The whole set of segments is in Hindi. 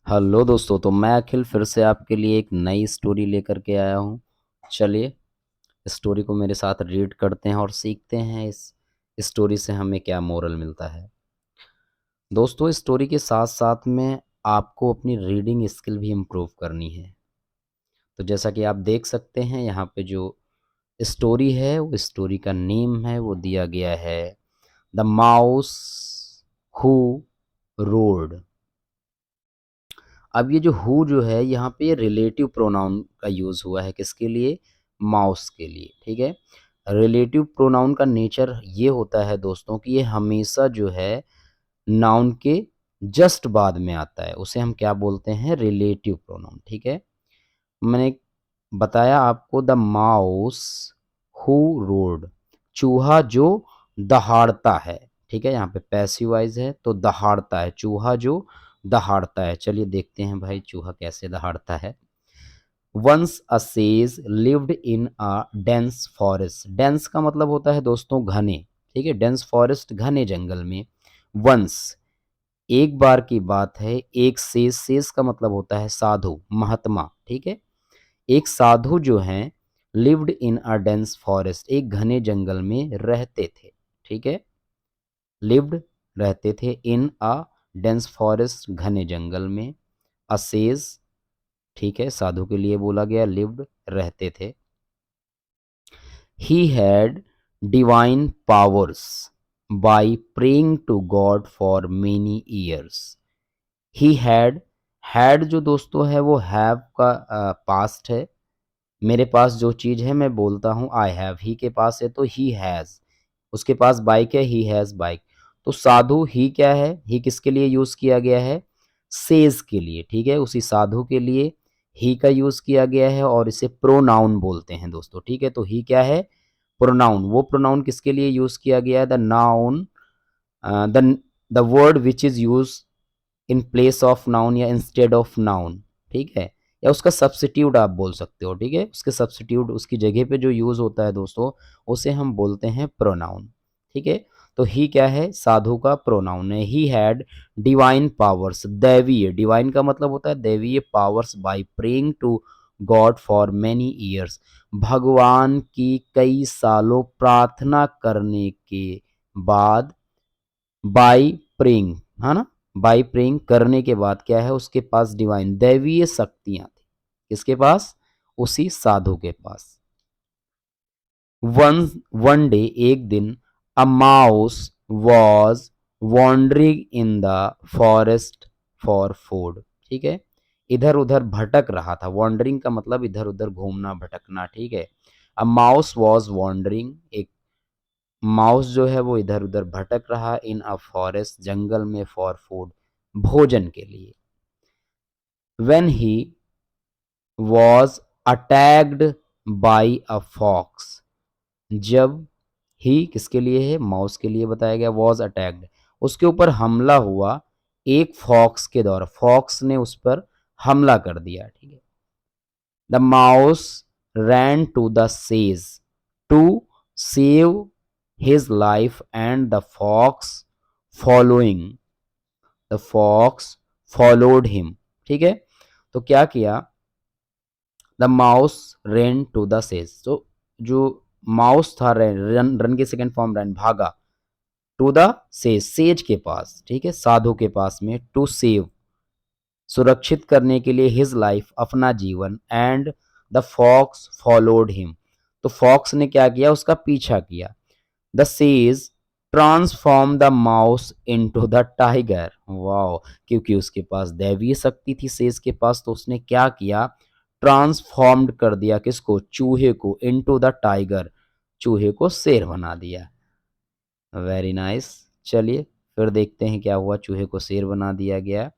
हेलो दोस्तों, तो मैं अखिल फिर से आपके लिए एक नई स्टोरी लेकर के आया हूँ। चलिए, स्टोरी को मेरे साथ रीड करते हैं और सीखते हैं इस स्टोरी से हमें क्या मोरल मिलता है। दोस्तों, स्टोरी के साथ साथ में आपको अपनी रीडिंग स्किल भी इम्प्रूव करनी है। तो जैसा कि आप देख सकते हैं यहाँ पे जो स्टोरी है, वो स्टोरी का नेम है, वो दिया गया है द माउस हु रोड। अब ये जो हु जो है, यहाँ पे ये रिलेटिव प्रोनाउन का यूज़ हुआ है। किसके लिए? माउस के लिए। ठीक है। रिलेटिव प्रोनाउन का नेचर ये होता है दोस्तों कि ये हमेशा जो है नाउन के जस्ट बाद में आता है। उसे हम क्या बोलते हैं? Relative pronoun. ठीक है। मैंने बताया आपको द माउस हु रोड, चूहा जो दहाड़ता है। ठीक है, यहाँ पे पैसिव वॉइस है तो दहाड़ता है, चूहा जो दहाड़ता है। चलिए देखते हैं भाई चूहा कैसे दहाड़ता है। Once a sage lived in a dense forest. Dense का मतलब होता है दोस्तों घने। ठीक है, डेंस फॉरेस्ट घने जंगल में। वंस एक बार की बात है। एक सेज, सेज का मतलब होता है साधु, महात्मा। ठीक है, एक साधु जो हैं lived in a dense forest, एक घने जंगल में रहते थे। ठीक है, लिव्ड रहते थे, इन अ डेंस फॉरेस्ट घने जंगल में। असेज, ठीक है, साधु के लिए बोला गया, लिव्ड रहते थे। He had divine powers by praying to God for many years. He had जो दोस्तों है वो हैव का पास्ट है। मेरे पास जो चीज़ है मैं बोलता हूँ आई हैव, ही के पास है तो ही हैज़। उसके पास बाइक है, ही हैज़ बाइक। तो साधु ही क्या है? ही किसके लिए यूज़ किया गया है? सेज के लिए। ठीक है, उसी साधु के लिए ही का यूज़ किया गया है और इसे प्रोनाउन बोलते हैं दोस्तों। ठीक है, तो ही क्या है? प्रोनाउन। वो प्रोनाउन किसके लिए यूज़ किया गया है? The noun, the word which is use in place of noun या इंस्टेड ऑफ नाउन। ठीक है, या उसका सब्स्टिट्यूट आप बोल सकते हो। ठीक है, उसके सब्स्टिट्यूट, उसकी जगह पे जो यूज होता है दोस्तों, उसे हम बोलते हैं प्रोनाउन। ठीक है, तो ही क्या है? साधु का प्रोनाउन है। ही हैड डिवाइन पावर्स, दैवीय, डिवाइन का मतलब होता है दैवीय, powers by praying to God for many years, भगवान की कई सालों प्रार्थना करने के बाद। बाय प्रेइंग, है ना, बाय प्रेइंग करने के बाद क्या है? उसके पास डिवाइन, दैवीय शक्तियां थी। किसके पास? उसी साधु के पास। वन वन डे, एक दिन, a mouse was wandering in the forest for food. ठीक है, इधर उधर भटक रहा था। वॉन्डरिंग का मतलब इधर उधर घूमना, भटकना। ठीक है, अ माउस वॉज वॉन्डरिंग, एक माउस जो है वो इधर उधर भटक रहा, इन अ फॉरेस्ट, जंगल में, फॉर फूड, भोजन के लिए। When he was attacked by a fox, जब ही किसके लिए है? माउस के लिए बताया गया। वॉज अटैक्ड, उसके ऊपर हमला हुआ एक फॉक्स के द्वारा। फॉक्स ने उस पर हमला कर दिया। ठीक है, the mouse ran to the sage to save his life and following the fox followed him। ठीक है, तो क्या किया? The mouse ran to the sage, तो जो माउस था, रन, रन की सेकंड फॉर्म रन, भागा, टू द सेज, सेज के पास। ठीक है, साधु के पास में, टू सेव, सुरक्षित करने के लिए, हिज लाइफ, अपना जीवन, and the fox followed him, तो फॉक्स ने क्या किया? उसका पीछा किया। The sage transform the mouse into the tiger. Wow, क्योंकि उसके पास दैवीय शक्ति थी सेज के पास, तो उसने क्या किया? ट्रांसफॉर्म्ड कर दिया किसको? चूहे को, इनटू द टाइगर, चूहे को शेर बना दिया। Very nice. चलिए फिर देखते हैं क्या हुआ। चूहे को शेर बना दिया गया।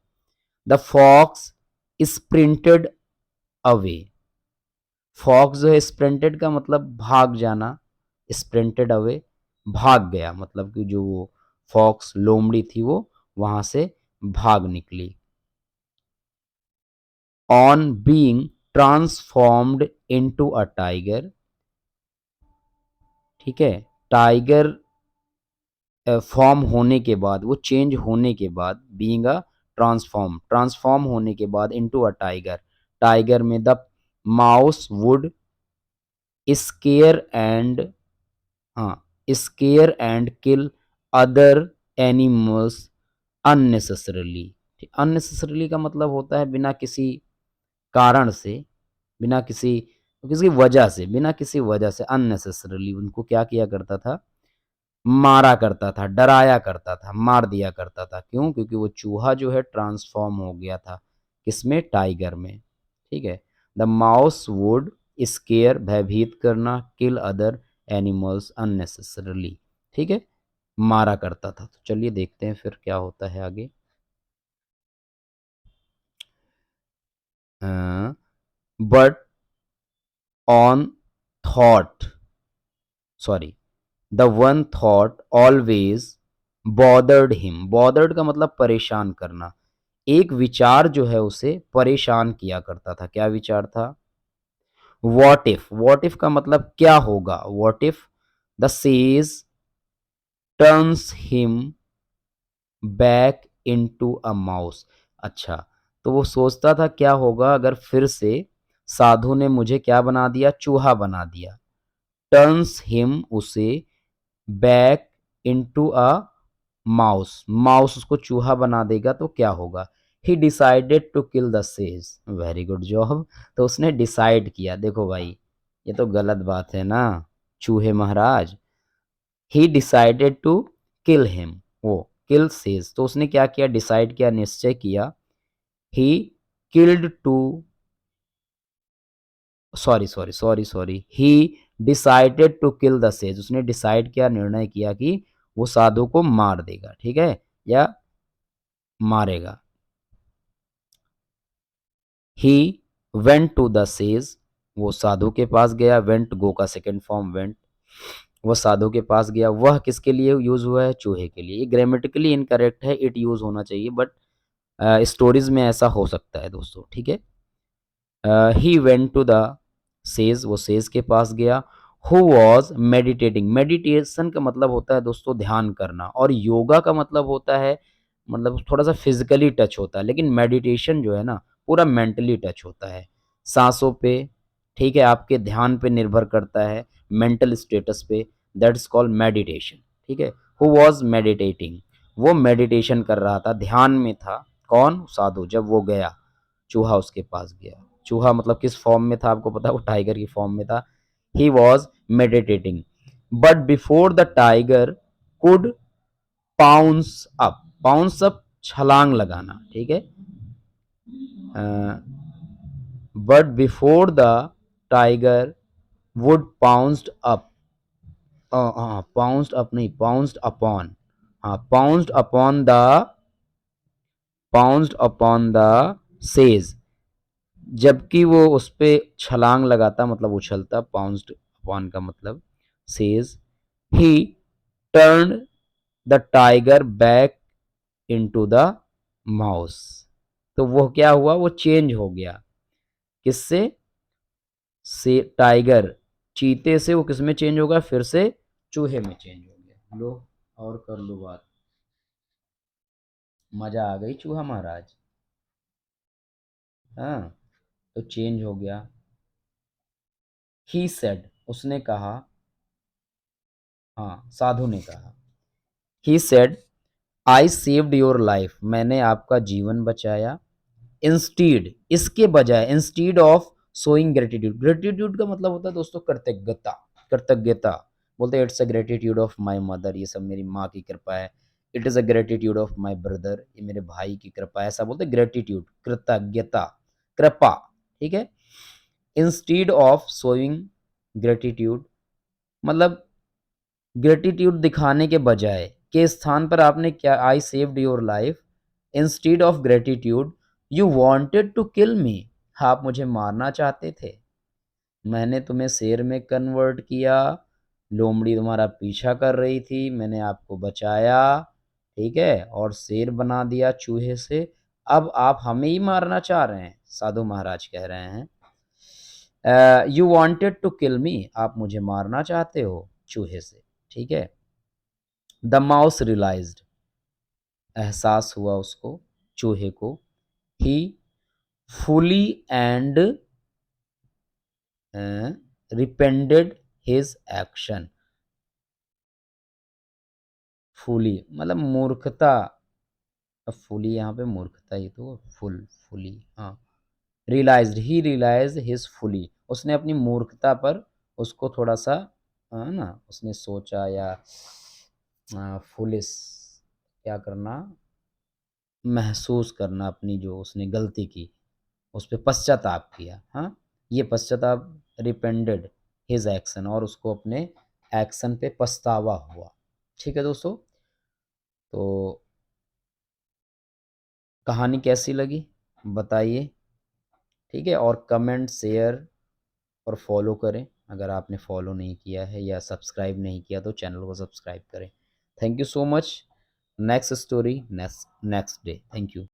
The fox sprinted away. Fox जो है, स्प्रिंटेड का मतलब भाग जाना, स्प्रिंटेड अवे, भाग गया, मतलब कि जो वो फॉक्स लोमड़ी थी वो वहां से भाग निकली। On being transformed into a tiger. ठीक है, टाइगर फॉर्म होने के बाद, वो चेंज होने के बाद, बीइंग अ ट्रांसफॉर्म होने के बाद इनटू अ टाइगर, टाइगर में the mouse would scare and, हाँ, scare and kill other animals unnecessarily. Unnecessarily का मतलब होता है बिना किसी कारण से, बिना किसी किसी वजह से, बिना किसी वजह से अननेसेसरली उनको क्या किया करता था, मारा करता था, डराया करता था, मार दिया करता था। क्यों? क्योंकि वो चूहा जो है ट्रांसफॉर्म हो गया था किसमें, टाइगर में। ठीक है। द माउस वुड स्केयर, भयभीत करना, किल अदर एनिमल्स अननेसेसरली। ठीक है, मारा करता था। तो चलिए देखते हैं फिर क्या होता है आगे। But on thought, sorry, the one thought always bothered him. Bothered का मतलब परेशान करना। एक विचार जो है उसे परेशान किया करता था। क्या विचार था? What if. वॉट इफ का मतलब क्या होगा। What if the sage turns him back into a mouse. अच्छा, तो वो सोचता था क्या होगा अगर फिर से साधु ने मुझे क्या बना दिया, चूहा बना दिया। टर्न्स हिम, उसे, back into a mouse, mouse उसको चूहा बना देगा तो क्या होगा। He decided to kill the sage. Very good job. तो उसने डिसाइड किया। देखो भाई, ये तो गलत बात है ना, चूहे महाराज। He decided to kill him, वो किल सेज, तो उसने क्या किया, डिसाइड किया, निश्चय किया। He killed to, sorry, he decided to kill the sage, उसने डिसाइड किया, निर्णय किया कि वो साधु को मार देगा। ठीक है, या मारेगा। He went to the sage, वो साधु के पास गया। वेंट, गो का सेकेंड फॉर्म वेंट। वह साधु के पास गया। वह किसके लिए यूज हुआ है, चूहे के लिए। ये ग्रामेटिकली इनकरेक्ट है, इट यूज होना चाहिए, बट स्टोरीज में ऐसा हो सकता है दोस्तों। ठीक है। He went to the sage, वो सेज के पास गया। Who was meditating. मेडिटेशन का मतलब होता है दोस्तों ध्यान करना, और योगा का मतलब होता है, मतलब थोड़ा सा फिजिकली टच होता है, लेकिन मेडिटेशन जो है ना पूरा मेंटली टच होता है, सांसों पे। ठीक है, आपके ध्यान पे निर्भर करता है, मेंटल स्टेटस पे। That's called meditation. ठीक है। हु वॉज मेडिटेटिंग, वो मेडिटेशन कर रहा था, ध्यान में था। कौन? साधु। जब वो गया, चूहा उसके पास गया। चूहा मतलब किस फॉर्म में था आपको पता है, वो टाइगर की फॉर्म में था। He was meditating but before the tiger could pounce up. Pounce up, छलांग लगाना। ठीक है। But before the tiger would pounced up, pounced up नहीं, पाउंस्ड अपॉन, हाँ, पाउंस्ड अपॉन द सेज, जबकि वो उस पे छलांग लगाता, मतलब उछलता। पाउंस्ड अपॉन का मतलब says. He turn the tiger back into the mouse. तो वो क्या हुआ, वो चेंज हो गया। किससे? से टाइगर, चीते से वो किस में चेंज होगा, फिर से चूहे में चेंज हो गया। लो, और कर लो बात। मजा आ गई चूहा महाराज। हाँ, तो चेंज हो गया। ही सेड, उसने कहा, हाँ, साधु ने कहा। He said I saved your life, मैंने आपका जीवन बचाया। इंस्टीड, इसके बजाय, instead of showing gratitude. Gratitude का मतलब होता है दोस्तों कृतज्ञता, कृतज्ञता। बोलते हैं it's a gratitude of my mother, ये सब मेरी माँ की कृपा है। It is a gratitude of my brother, ये मेरे भाई की कृपा है। ऐसा बोलते हैं ग्रेटिट्यूड, कृतज्ञता, कृपा। ठीक है। इंस्टीड ऑफ शोइंग ग्रेटिट्यूड मतलब ग्रेटिट्यूड दिखाने के बजाय, के स्थान पर आपने क्या, I saved your life, instead of gratitude you wanted to kill me, आप मुझे मारना चाहते थे। मैंने तुम्हें शेर में कन्वर्ट किया, लोमड़ी तुम्हारा पीछा कर रही थी, मैंने आपको बचाया। ठीक है, और शेर बना दिया चूहे से। अब आप हमें ही मारना चाह रहे हैं, साधु महाराज कह रहे हैं। You wanted to kill me, आप मुझे मारना चाहते हो चूहे से। ठीक है। द माउस रियलाइज्ड, एहसास हुआ उसको। चूहे को, he fully and repented his action. Fully मतलब मूर्खता, अब फुली यहाँ पे मूर्खता ही तो, फुली हाँ, रियलाइज्ड, ही रियलाइज्ड हिज फुली, उसने अपनी मूर्खता पर उसको थोड़ा सा ना उसने सोचा या फुलिस क्या करना, महसूस करना अपनी जो उसने गलती की, उस पे पश्चाताप किया। हाँ, ये पश्चाताप रिपेंडेड हिज एक्शन, और उसको अपने एक्शन पे पछतावा हुआ। ठीक है दोस्तों, तो कहानी कैसी लगी बताइए। ठीक है, और कमेंट शेयर और फॉलो करें, अगर आपने फॉलो नहीं किया है या सब्सक्राइब नहीं किया तो चैनल को सब्सक्राइब करें। Thank you so much. Next story next next day. Thank you.